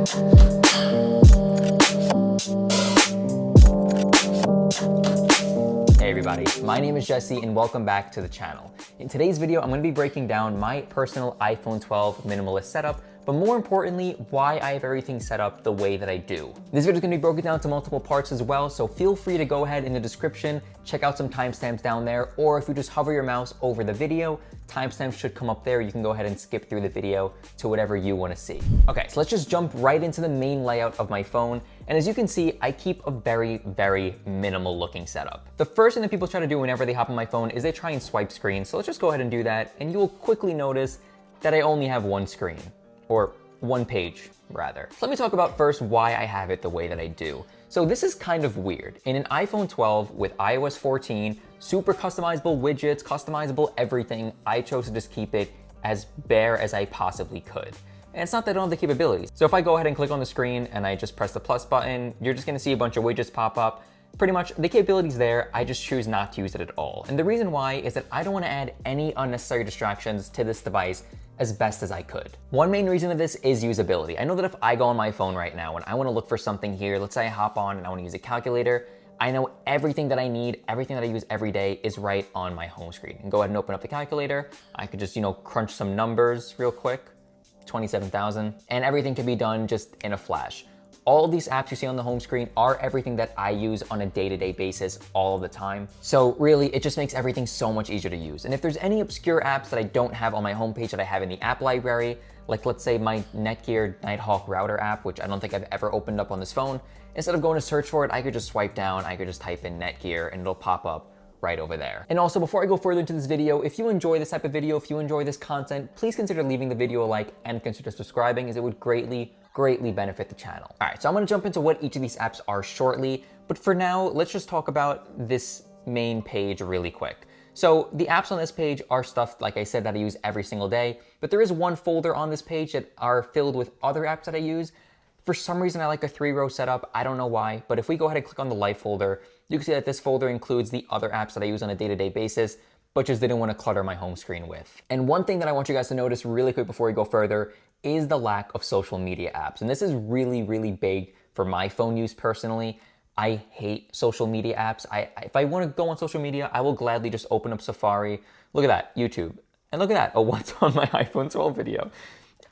Hey everybody, my name is Jesse and welcome back to the channel. In today's video, I'm going to be breaking down my personal iPhone 12 minimalist setup, but more importantly, why I have everything set up the way that I do. This video is going to be broken down to multiple parts as well, so feel free to go ahead in the description, check out some timestamps down there, or if you just hover your mouse over the video, timestamps should come up there. You can go ahead and skip through the video to whatever you want to see. Okay, so let's just jump right into the main layout of my phone. And as you can see, I keep a very, very minimal looking setup. The first thing that people try to do whenever they hop on my phone is they try and swipe screens. So let's just go ahead and do that. And you will quickly notice that I only have one screen, or one page rather. So let me talk about first why I have it the way that I do. So this is kind of weird. In an iPhone 12 with iOS 14, super customizable widgets, customizable everything, I chose to just keep it as bare as I possibly could. And it's not that I don't have the capabilities. So if I go ahead and click on the screen and I just press the plus button, you're just gonna see a bunch of widgets pop up. Pretty much the capability's there, I just choose not to use it at all. And the reason why is that I don't wanna add any unnecessary distractions to this device as best as I could. One main reason of this is usability. I know that if I go on my phone right now and I wanna look for something here, let's say I hop on and I wanna use a calculator, I know everything that I need, everything that I use every day is right on my home screen. And go ahead and open up the calculator. I could just, crunch some numbers real quick, 27,000, and everything can be done just in a flash. All of these apps you see on the home screen are everything that I use on a day-to-day basis all of the time. So really, it just makes everything so much easier to use. And if there's any obscure apps that I don't have on my homepage that I have in the app library, like let's say my Netgear Nighthawk router app, which I don't think I've ever opened up on this phone, instead of going to search for it, I could just swipe down, I could just type in Netgear and it'll pop up right over there. And also, before I go further into this video, if you enjoy this type of video, if you enjoy this content, please consider leaving the video a like and consider subscribing, as it would greatly benefit the channel. All right, so I'm gonna jump into what each of these apps are shortly, but for now, let's just talk about this main page really quick. So the apps on this page are stuff, like I said, that I use every single day, but there is one folder on this page that are filled with other apps that I use. For some reason, I like a 3-row setup. I don't know why, but if we go ahead and click on the Life folder, you can see that this folder includes the other apps that I use on a day-to-day basis, but just didn't want to clutter my home screen with. And one thing that I want you guys to notice really quick before we go further is the lack of social media apps. And this is really, really big for my phone use personally. I hate social media apps. If I want to go on social media, I will gladly just open up Safari. Look at that, YouTube. And look at that, what's on my iPhone 12 video.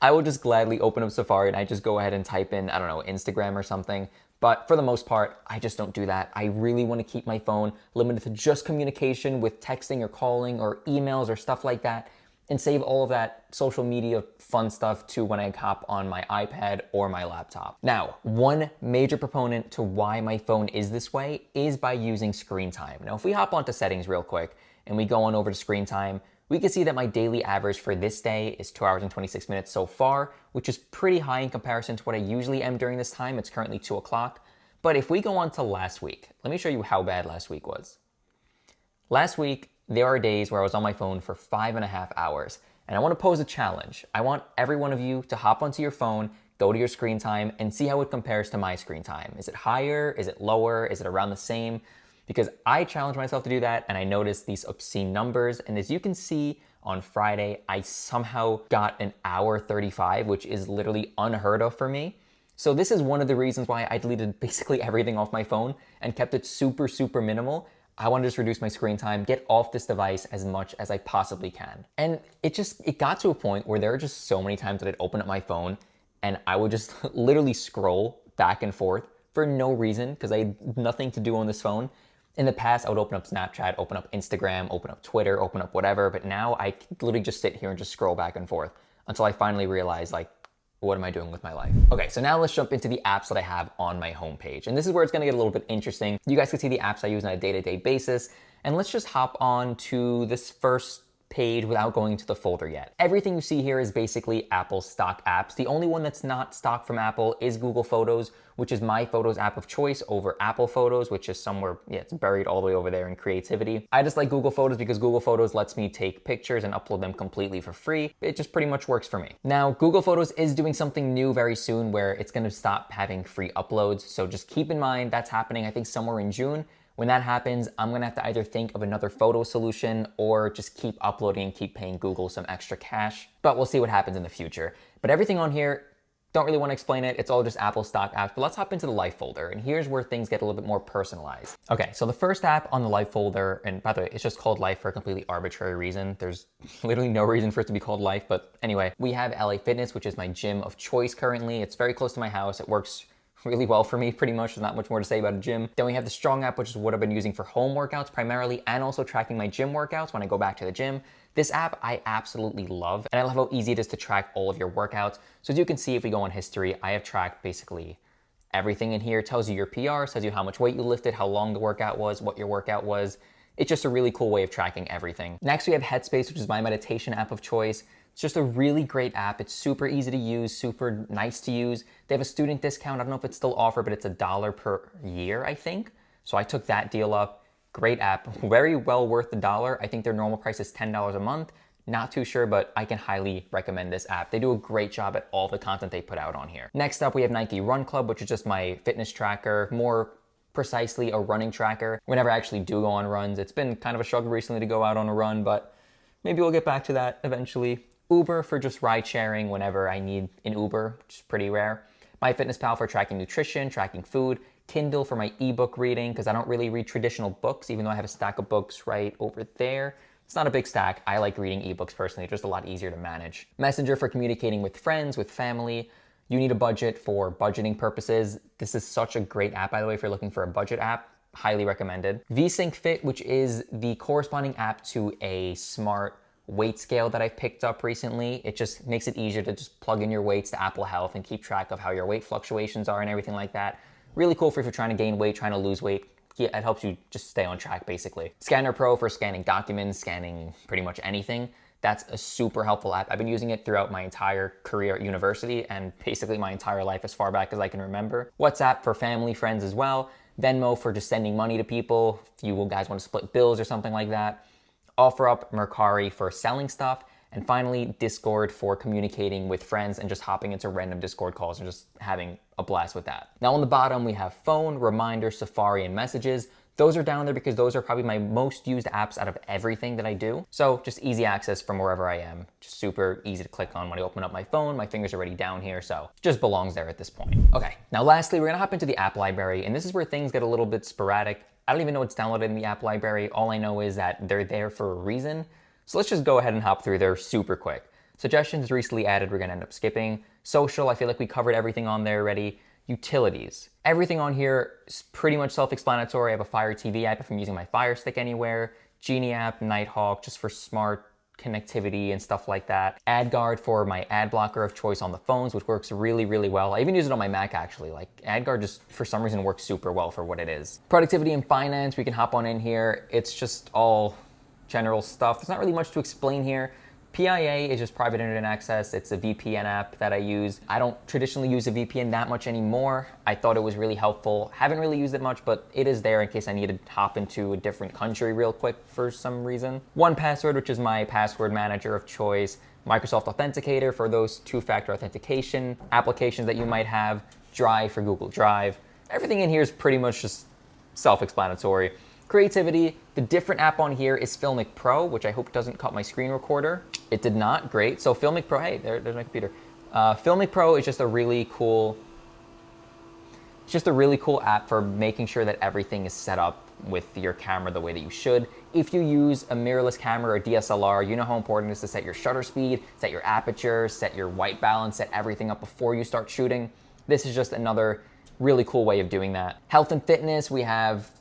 I will just gladly open up Safari and I just go ahead and type in, I don't know, Instagram or something. But for the most part, I just don't do that. I really want to keep my phone limited to just communication with texting or calling or emails or stuff like that, and save all of that social media fun stuff to when I hop on my iPad or my laptop. Now, one major proponent to why my phone is this way is by using screen time. Now, if we hop onto settings real quick and we go on over to screen time, we can see that my daily average for this day is 2 hours and 26 minutes so far, which is pretty high in comparison to what I usually am during this time. It's currently 2 o'clock. But if we go on to last week, let me show you how bad last week was. Last week, there are days where I was on my phone for 5.5 hours. And I want to pose a challenge. I want every one of you to hop onto your phone, go to your screen time, and see how it compares to my screen time. Is it higher? Is it lower? Is it around the same? Because I challenged myself to do that and I noticed these obscene numbers. And as you can see on Friday, I somehow got an hour 35, which is literally unheard of for me. So this is one of the reasons why I deleted basically everything off my phone and kept it super, super minimal. I want to just reduce my screen time, get off this device as much as I possibly can. And it got to a point where there are just so many times that I'd open up my phone and I would just literally scroll back and forth for no reason because I had nothing to do on this phone. In the past, I would open up Snapchat, open up Instagram, open up Twitter, open up whatever, but now I literally just sit here and just scroll back and forth until I finally realize, like, what am I doing with my life? Okay, so now let's jump into the apps that I have on my homepage. And this is where it's gonna get a little bit interesting. You guys can see the apps I use on a day-to-day basis. And let's just hop on to this first page without going into the folder yet. Everything you see here is basically Apple stock apps. The only one that's not stock from Apple is Google Photos, which is my Photos app of choice over Apple Photos, which is somewhere, it's buried all the way over there in creativity. I just like Google Photos because Google Photos lets me take pictures and upload them completely for free. It just pretty much works for me. Now, Google Photos is doing something new very soon where it's gonna stop having free uploads. So just keep in mind that's happening, I think somewhere in June. When that happens, I'm gonna have to either think of another photo solution or just keep uploading and keep paying Google some extra cash. But we'll see what happens in the future. But everything on here Don't really want to explain it. It's all just Apple stock apps, but let's hop into the Life folder. And here's where things get a little bit more personalized. Okay, so the first app on the Life folder, and by the way, it's just called Life for a completely arbitrary reason. There's literally no reason for it to be called Life, but anyway, we have LA Fitness, which is my gym of choice currently. It's very close to my house. It works really well for me, pretty much. There's not much more to say about a gym. Then we have the Strong app, which is what I've been using for home workouts primarily, and also tracking my gym workouts when I go back to the gym. This app I absolutely love, and I love how easy it is to track all of your workouts. So as you can see, if we go on history, I have tracked basically everything in here. It tells you your PR, tells you how much weight you lifted, how long the workout was, what your workout was. It's just a really cool way of tracking everything. Next, we have Headspace, which is my meditation app of choice. It's just a really great app. It's super easy to use, super nice to use. They have a student discount. I don't know if it's still offered, but it's $1 per year, I think. So I took that deal up. Great app, very well worth the $1. I think their normal price is $10 a month. Not too sure, but I can highly recommend this app. They do a great job at all the content they put out on here. Next up, we have Nike Run Club, which is just my fitness tracker, more precisely a running tracker. Whenever I actually do go on runs, it's been kind of a struggle recently to go out on a run, but maybe we'll get back to that eventually. Uber for just ride sharing whenever I need an Uber, which is pretty rare. MyFitnessPal for tracking nutrition, tracking food. Kindle for my ebook reading, because I don't really read traditional books, even though I have a stack of books right over there. It's not a big stack. I like reading ebooks personally. It's just a lot easier to manage. Messenger for communicating with friends, with family. You need a budget for budgeting purposes. This is such a great app, by the way, if you're looking for a budget app. Highly recommended. VSync Fit, which is the corresponding app to a smart weight scale that I picked up recently. It just makes it easier to just plug in your weights to Apple Health and keep track of how your weight fluctuations are and everything like that. Really cool for if you're trying to gain weight, trying to lose weight. Yeah, it helps you just stay on track, basically. Scanner Pro for scanning documents, scanning pretty much anything. That's a super helpful app. I've been using it throughout my entire career at university and basically my entire life as far back as I can remember. WhatsApp for family, friends as well. Venmo for just sending money to people if you guys want to split bills or something like that. OfferUp, Mercari for selling stuff. And finally, Discord for communicating with friends and just hopping into random Discord calls and just having a blast with that. Now on the bottom, we have Phone, Reminder, Safari, and Messages. Those are down there because those are probably my most used apps out of everything that I do. So just easy access from wherever I am. Just super easy to click on when I open up my phone. My fingers are already down here, so it just belongs there at this point. Okay, now lastly, we're gonna hop into the app library, and this is where things get a little bit sporadic. I don't even know what's downloaded in the app library. All I know is that they're there for a reason. So let's just go ahead and hop through there super quick. Suggestions recently added, we're gonna end up skipping. Social, I feel like we covered everything on there already. Utilities. Everything on here is pretty much self-explanatory. I have a Fire TV app if I'm using my Fire Stick anywhere. Genie app, Nighthawk, just for smart connectivity and stuff like that. AdGuard for my ad blocker of choice on the phones, which works really, really well. I even use it on my Mac actually. Like AdGuard just for some reason works super well for what it is. Productivity and finance, we can hop on in here. It's just all general stuff. There's not really much to explain here. PIA is just private internet access. It's a VPN app that I use. I don't traditionally use a VPN that much anymore. I thought it was really helpful. Haven't really used it much, but it is there in case I need to hop into a different country real quick for some reason. 1Password, which is my password manager of choice. Microsoft Authenticator for those two-factor authentication applications that you might have. Drive for Google Drive. Everything in here is pretty much just self-explanatory. Creativity, the different app on here is Filmic Pro, which I hope doesn't cut my screen recorder. It did not, great. So Filmic Pro, hey, there's my computer. Filmic Pro is just a really cool, app for making sure that everything is set up with your camera the way that you should. If you use a mirrorless camera or DSLR, you know how important it is to set your shutter speed, set your aperture, set your white balance, set everything up before you start shooting. This is just another really cool way of doing that. Health and fitness, we have,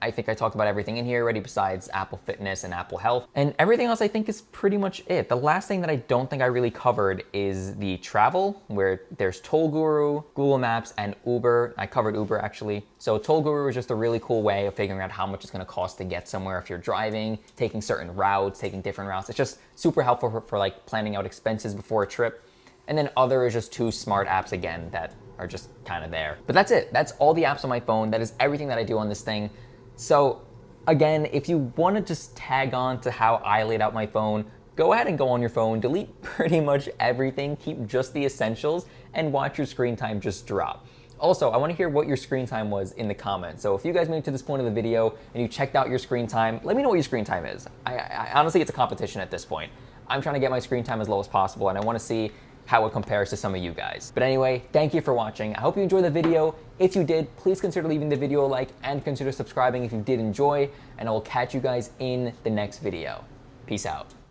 I think I talked about everything in here already besides Apple Fitness and Apple Health. And everything else I think is pretty much it. The last thing that I don't think I really covered is the travel, where there's Toll Guru, Google Maps, and Uber. I covered Uber actually. So Toll Guru is just a really cool way of figuring out how much it's gonna cost to get somewhere if you're driving, taking certain routes, taking different routes. It's just super helpful for like planning out expenses before a trip. And then other is just two smart apps again that are just kind of there. But that's it. That's all the apps on my phone. That is everything that I do on this thing. So again, if you want to just tag on to how I laid out my phone, go ahead and go on your phone, delete pretty much everything, keep just the essentials, and watch your screen time just drop. Also, I want to hear what your screen time was in the comments. So if you guys made it to this point of the video and you checked out your screen time, let me know what your screen time is. I honestly, it's a competition at this point. I'm trying to get my screen time as low as possible, and I want to see how it compares to some of you guys. But anyway, thank you for watching. I hope you enjoyed the video. If you did, please consider leaving the video a like and consider subscribing if you did enjoy, and I will catch you guys in the next video. Peace out.